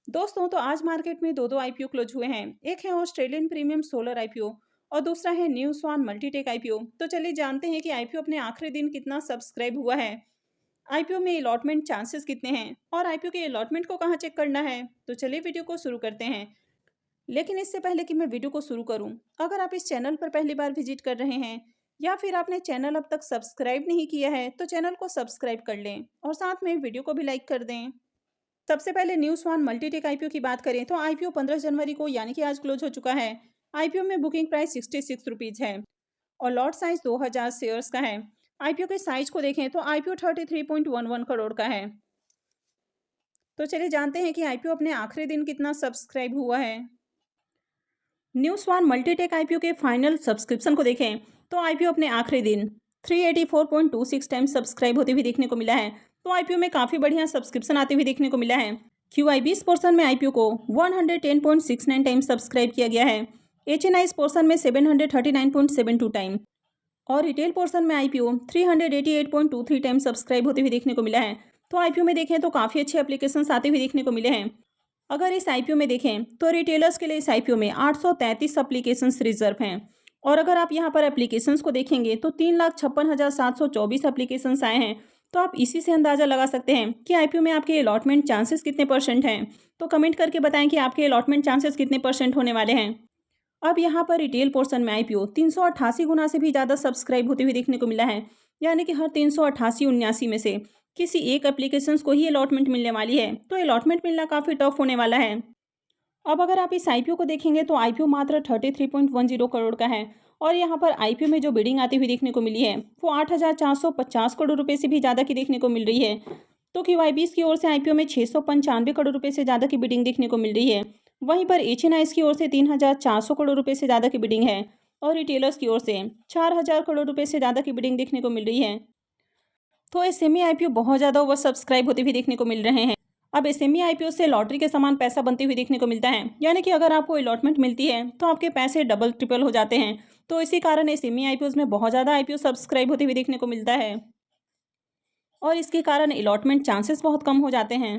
दोस्तों तो आज मार्केट में दो आईपीओ क्लोज हुए हैं। एक है ऑस्ट्रेलियन प्रीमियम सोलर आईपीओ और दूसरा है न्यू स्वान मल्टीटेक आईपीओ। तो चलिए जानते हैं कि आईपीओ अपने आखिरी दिन कितना सब्सक्राइब हुआ है, आईपीओ में अलॉटमेंट चांसेस कितने हैं और आईपीओ के अलॉटमेंट को कहाँ चेक करना है। तो चलिए वीडियो को शुरू करते हैं। लेकिन इससे पहले कि मैं वीडियो को शुरू करूं, अगर आप इस चैनल पर पहली बार विजिट कर रहे हैं या फिर आपने चैनल अब तक सब्सक्राइब नहीं किया है तो चैनल को सब्सक्राइब कर लें और साथ में वीडियो को भी लाइक कर दें। सबसे पहले न्यू स्वान मल्टीटेक आईपीओ की बात करें तो आईपीओ 15 जनवरी को यानी कि आज क्लोज हो चुका है। आईपीओ में बुकिंग प्राइस 66 रुपीज़ है और लॉट साइज 2000 शेयर्स का है। आईपीओ के साइज को देखें तो आईपीओ 33.11 करोड़ का है। तो चलिए जानते हैं कि आईपीओ अपने आखिरी दिन कितना सब्सक्राइब हुआ है। न्यू स्वान मल्टीटेक आईपीओ के फाइनल सब्सक्रिप्शन को देखें तो आईपीओ अपने आखिरी दिन 384.26 टाइम सब्सक्राइब होते हुए देखने को मिला है। तो आईपीओ में काफ़ी बढ़िया सब्सक्रिप्शन आते हुए देखने को मिला है। क्यूआईबीस पोर्शन में आईपीओ को 110.69 टाइम सब्सक्राइब किया गया है। एचएनआईस पोर्शन में 739.72 टाइम और रिटेल पोर्शन में आईपीओ 388.23 टाइम सब्सक्राइब होते हुए देखने को मिला है। तो आईपीओ में देखें तो काफ़ी अच्छे एप्लीकेशंस आते हुए देखने को मिले हैं। अगर इस आईपीओ में देखें तो रिटेलर्स के लिए इस आईपीओ में 833 एप्लीकेशंस रिजर्व हैं और अगर आप यहां पर एप्लीकेशंस को देखेंगे तो 3,56,724 एप्लीकेशंस आए हैं। तो आप इसी से अंदाज़ा लगा सकते हैं कि आईपीओ में आपके अलॉटमेंट चांसेस कितने परसेंट हैं। तो कमेंट करके बताएं कि आपके अलॉटमेंट चांसेस कितने परसेंट होने वाले हैं। अब यहाँ पर रिटेल पोर्शन में आईपीओ 388 गुना से भी ज़्यादा सब्सक्राइब होते हुए देखने को मिला है, यानी कि हर 388 में से किसी एक एप्लीकेशंस को ही अलॉटमेंट मिलने वाली है। तो अलॉटमेंट मिलना काफ़ी टफ होने वाला है। अब अगर आप इस आईपीओ को देखेंगे तो आईपीओ मात्र 33.10 करोड़ का है और यहाँ पर आईपीओ में जो बिडिंग आती हुई देखने को मिली है वो 8,450 करोड़ रुपए से भी ज़्यादा की देखने को मिल रही है। तो क्यूआईबीस की ओर से आईपीओ में 695 करोड़ रुपए से ज़्यादा की बिडिंग देखने को मिल रही है। वहीं पर एचएनआईस की ओर से 3,400 करोड़ रुपए से ज़्यादा की बिडिंग है और रिटेलर्स की ओर से 4,000 करोड़ रुपए से ज़्यादा की बिडिंग देखने को मिल रही है। तो एसएमई आईपीओ बहुत ज़्यादा ओवर सब्सक्राइब होते हुए देखने को मिल रहे हैं। अब एसएमई आईपीओ से लॉटरी के समान पैसा बनते हुए देखने को मिलता है, यानी कि अगर आपको अलॉटमेंट मिलती है तो आपके पैसे डबल ट्रिपल हो जाते हैं। तो इसी कारण एसएमई आईपीओ में बहुत ज़्यादा आईपीओ सब्सक्राइब होते हुए देखने को मिलता है और इसके कारण अलॉटमेंट चांसेस बहुत कम हो जाते हैं।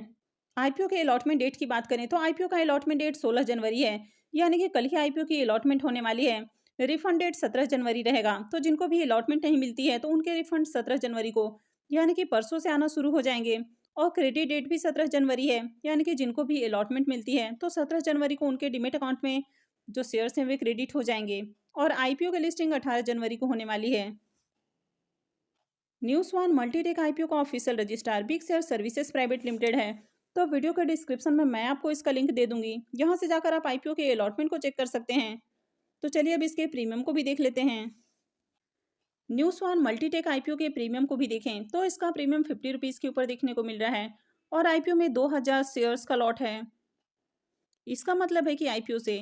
आईपीओ के अलॉटमेंट डेट की बात करें तो आईपीओ का अलॉटमेंट डेट 16 जनवरी है, यानी कि कल ही आईपीओ की अलॉटमेंट होने वाली है। रिफंड डेट 17 जनवरी रहेगा। तो जिनको भी अलॉटमेंट नहीं मिलती है तो उनके रिफंड 17 जनवरी को यानी कि परसों से आना शुरू हो जाएंगे और क्रेडिट डेट भी 17 जनवरी है, यानी कि जिनको भी अलॉटमेंट मिलती है तो 17 जनवरी को उनके डीमेट अकाउंट में जो शेयर्स हैं वे क्रेडिट हो जाएंगे और आईपीओ की लिस्टिंग 18 जनवरी को होने वाली है। न्यू स्वान मल्टीटेक आईपीओ का official registrar big share services private limited है। तो वीडियो के डिस्क्रिप्शन में मैं आपको इसका लिंक दे दूंगी, यहाँ से जाकर आप आईपीओ के अलॉटमेंट को चेक कर सकते हैं। तो चलिए अब इसके प्रीमियम को भी देख लेते हैं। न्यू स्वान मल्टीटेक आईपीओ के प्रीमियम को भी देखें तो इसका प्रीमियम 50 रुपीज़ के ऊपर देखने को मिल रहा है और आईपीओ में 2000 शेयर्स का लॉट है। इसका मतलब है कि आईपीओ से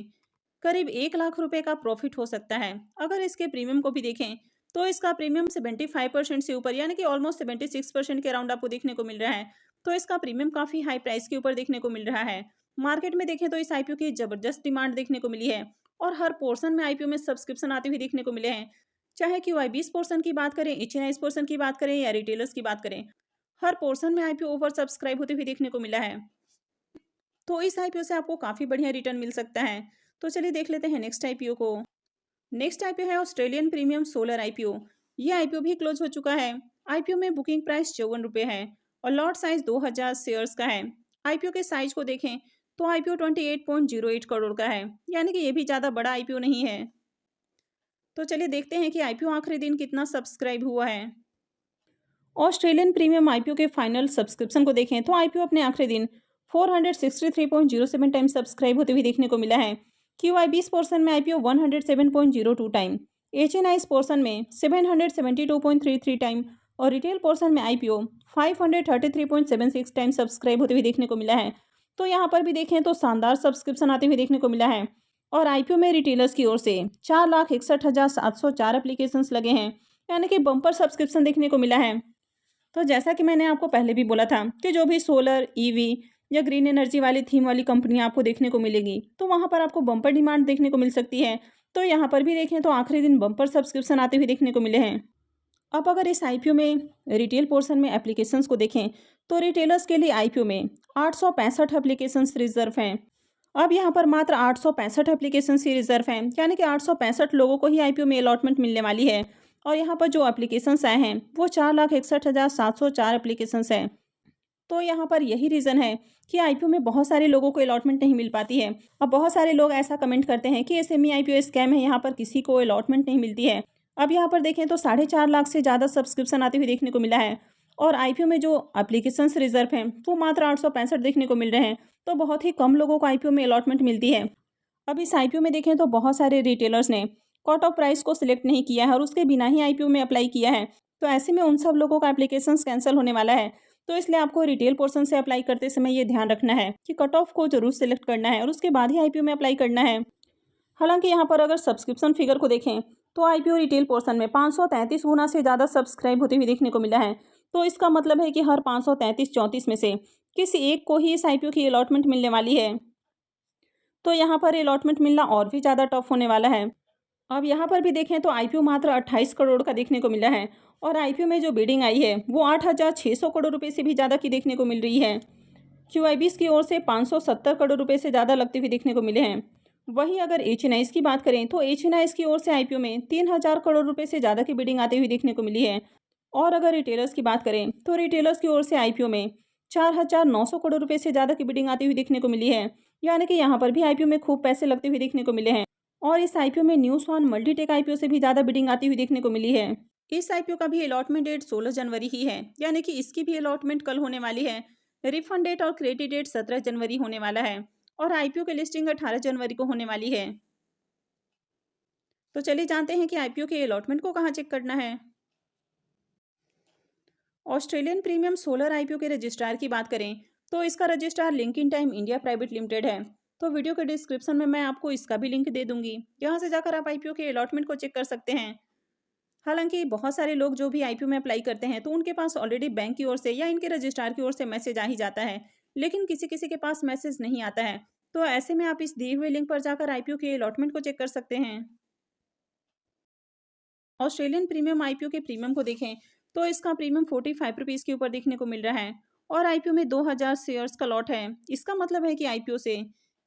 करीब 1 लाख रुपए का प्रॉफिट हो सकता है। अगर इसके प्रीमियम को भी देखें तो इसका प्रीमियम 75% से ऊपर यानी कि ऑलमोस्ट 76% के अराउंड आपको देखने को मिल रहा है। तो इसका प्रीमियम काफ़ी हाई प्राइस के ऊपर देखने को मिल रहा है। मार्केट में देखें तो इस आईपीओ की ज़बरदस्त डिमांड देखने को मिली है और हर पोर्शन में आईपीओ में सब्सक्रिप्शन आते हुए देखने को मिले हैं। चाहे क्यूआईबीस पोर्शन की बात करें, एचएनआईस पोर्शन की बात करें या रिटेलर्स की बात करें, हर पोर्शन में आईपीओ ओवर सब्सक्राइब होते हुए देखने को मिला है। तो इस आईपीओ से आपको काफ़ी बढ़िया रिटर्न मिल सकता है। तो चलिए देख लेते हैं नेक्स्ट आईपीओ को। नेक्स्ट आईपीओ है ऑस्ट्रेलियन प्रीमियम सोलर आईपीओ। ये आईपीओ भी क्लोज हो चुका है। आईपीओ में बुकिंग प्राइस 54 रुपये है और लॉट साइज 2000 शेयर्स का है। आईपीओ के साइज को देखें तो आईपीओ 28.08 करोड़ का है, यानी कि ये भी ज़्यादा बड़ा आईपीओ नहीं है। तो चलिए देखते हैं कि आईपीओ आखिरी दिन कितना सब्सक्राइब हुआ है। ऑस्ट्रेलियन प्रीमियम आईपीओ के फाइनल सब्सक्रिप्शन को देखें तो आईपीओ अपने आखिरी दिन 463.07 टाइम सब्सक्राइब होते हुए देखने को मिला है। क्यूआईबीस पोर्शन में आईपीओ 107.02 टाइम, एचएनआईस पोर्शन में 772.33 टाइम और रिटेल पोर्शन में आईपीओ 533.76 टाइम सब्सक्राइब होते हुए देखने को मिला है। तो यहाँ पर भी देखें तो शानदार सब्सक्रिप्शन आते हुए देखने को मिला है और आईपीओ में रिटेलर्स की ओर से 4,61,704 एप्लीकेशंस लगे हैं, यानी कि बम्पर सब्सक्रिप्शन देखने को मिला है। तो जैसा कि मैंने आपको पहले भी बोला था कि जो भी सोलर, ईवी या ग्रीन एनर्जी वाली थीम वाली कंपनियां आपको देखने को मिलेगी तो वहां पर आपको बम्पर डिमांड देखने को मिल सकती है। तो यहाँ पर भी देखें तो आखिरी दिन बम्पर सब्सक्रिप्शन आते हुए देखने को मिले हैं। अब अगर इस आईपीओ में रिटेल पोर्शन में एप्लीकेशंस को देखें तो रिटेलर्स के लिए आईपीओ में 865 एप्लीकेशंस रिजर्व हैं। अब यहाँ पर मात्र 865 एप्लीकेशंस ही रिजर्व हैं, यानी कि 865 लोगों को ही आईपीओ में अलॉटमेंट मिलने वाली है। और यहाँ पर जो एप्लीकेशंस आए हैं वो 4,61,704 एप्लीकेशंस हैं। तो यहाँ पर यही रीज़न है कि आईपीओ में बहुत सारे लोगों को अलॉटमेंट नहीं मिल पाती है। अब बहुत सारे लोग ऐसा कमेंट करते हैं कि ये सेमी आईपीओ स्कैम है, यहाँ पर किसी को अलॉटमेंट नहीं मिलती है। अब यहाँ पर देखें तो 4.5 लाख से ज़्यादा सब्सक्रिप्शन आते हुए देखने को मिला है और आईपीओ में जो एप्लीकेशंस रिजर्व हैं वो मात्र 865 देखने को मिल रहे हैं। तो बहुत ही कम लोगों को आईपीओ में अलॉटमेंट मिलती है। अब इस आईपीओ में देखें तो बहुत सारे रिटेलर्स ने कट ऑफ प्राइस को सिलेक्ट नहीं किया है और उसके बिना ही आईपीओ में अप्लाई किया है। तो ऐसे में उन सब लोगों का एप्लीकेशंस कैंसिल होने वाला है। तो इसलिए आपको रिटेल पोर्शन से अप्लाई करते समय ये ध्यान रखना है कि कट ऑफ को जरूर सिलेक्ट करना है और उसके बाद ही आईपीओ में अप्लाई करना है। हालांकि यहाँ पर अगर सब्सक्रिप्शन फिगर को देखें तो आईपीओ रिटेल पोर्शन में 533 गुना से ज़्यादा सब्सक्राइब होते हुए देखने को मिला है। तो इसका मतलब है कि हर 533-34 में से किसी एक को ही इस आईपीओ की अलॉटमेंट मिलने वाली है। तो यहाँ पर अलॉटमेंट मिलना और भी ज़्यादा टफ होने वाला है। अब यहाँ पर भी देखें तो आईपीओ मात्र 28 करोड़ का देखने को मिला है और आईपीओ में जो बिडिंग आई है वो 8,600 करोड़ रुपए से भी ज़्यादा की देखने को मिल रही है। क्यूआईबीएस की ओर से 570 करोड़ रुपए से ज़्यादा लगते हुए देखने को मिले हैं। वहीं अगर एचएनआईएस की बात करें तो एचएनआईएस की ओर से आईपीओ में 3,000 करोड़ रुपए से ज़्यादा की बिडिंग आते हुए देखने को मिली है। और अगर रिटेलर्स की बात करें तो रिटेलर्स की ओर से आईपीओ में 4,900 करोड़ रुपए से ज़्यादा की बिडिंग आती हुई देखने को मिली है। यानी कि यहाँ पर भी आईपीओ में खूब पैसे लगते हुए देखने को मिले हैं। और इस आईपीओ में न्यू स्वान मल्टीटेक आईपीओ से भी ज़्यादा बिडिंग आती हुई देखने को मिली है। इस आईपीओ का भी अलॉटमेंट डेट 16 जनवरी ही है, यानी कि इसकी भी अलॉटमेंट कल होने वाली है। रिफंड डेट और क्रेडिट डेट 17 जनवरी होने वाला है और आईपीओ की लिस्टिंग 18 जनवरी को होने वाली है। तो चलिए जानते हैं कि आईपीओ के अलॉटमेंट को कहाँ चेक करना है। ऑस्ट्रेलियन प्रीमियम सोलर आईपीओ के रजिस्ट्रार की बात करें तो इसका registrar Link In time India private limited है। तो वीडियो के डिस्क्रिप्शन में मैं आपको इसका भी लिंक दे दूंगी, यहाँ से जाकर आप आईपीओ के अलॉटमेंट को चेक कर सकते हैं। हालांकि बहुत सारे लोग जो भी आईपीओ में अप्लाई करते हैं तो उनके पास ऑलरेडी बैंक की ओर से या इनके रजिस्ट्रार की ओर से मैसेज आ ही जाता है, लेकिन किसी किसी के पास मैसेज नहीं आता है। तो ऐसे में आप इस दिए हुए लिंक पर जाकर आईपीओ के अलॉटमेंट को चेक कर सकते हैं। ऑस्ट्रेलियन प्रीमियम आईपीओ के प्रीमियम को देखें तो इसका प्रीमियम 45 रुपीज़ के ऊपर देखने को मिल रहा है और आईपीओ में 2,000 शेयर्स का लॉट है। इसका मतलब है कि आईपीओ से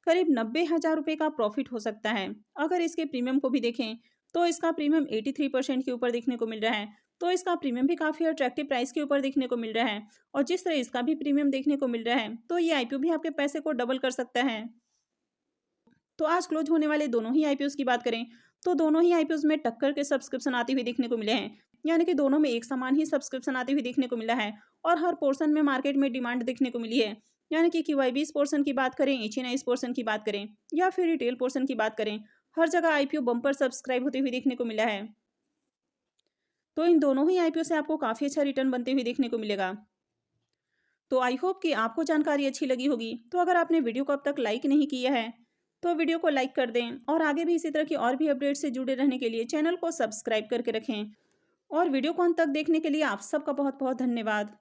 करीब 90,000 रुपये का प्रॉफिट हो सकता है। अगर इसके प्रीमियम को भी देखें तो इसका प्रीमियम 83% के ऊपर देखने को मिल रहा है। तो इसका प्रीमियम भी काफ़ी अट्रैक्टिव प्राइस के ऊपर देखने को मिल रहा है और जिस तरह इसका भी प्रीमियम देखने को मिल रहा है तो ये आईपीओ भी आपके पैसे को डबल कर सकता है। तो आज क्लोज होने वाले दोनों ही आईपीओस की बात करें तो दोनों ही आईपीओस में टक्कर के सब्सक्रिप्शन आते हुए देखने को मिले हैं, यानी कि दोनों में एक समान ही सब्सक्रिप्शन आते हुए देखने को मिला है और हर पोर्शन में मार्केट में डिमांड देखने को मिली है। यानी कि क्यूआईबीएस पोर्शन की बात करें, एचएनआईएस पोर्शन की बात करें या फिर रिटेल पोर्शन की बात करें, हर जगह आईपीओ बम्पर सब्सक्राइब होते हुए देखने को मिला है। तो इन दोनों ही आईपीओ से आपको काफ़ी अच्छा रिटर्न बनते हुए देखने को मिलेगा। तो आई होप कि आपको जानकारी अच्छी लगी होगी। तो अगर आपने वीडियो को अब तक लाइक नहीं किया है तो वीडियो को लाइक कर दें और आगे भी इसी तरह की और भी अपडेट से जुड़े रहने के लिए चैनल को सब्सक्राइब करके रखें। और वीडियो को अंत तक देखने के लिए आप सबका बहुत बहुत धन्यवाद।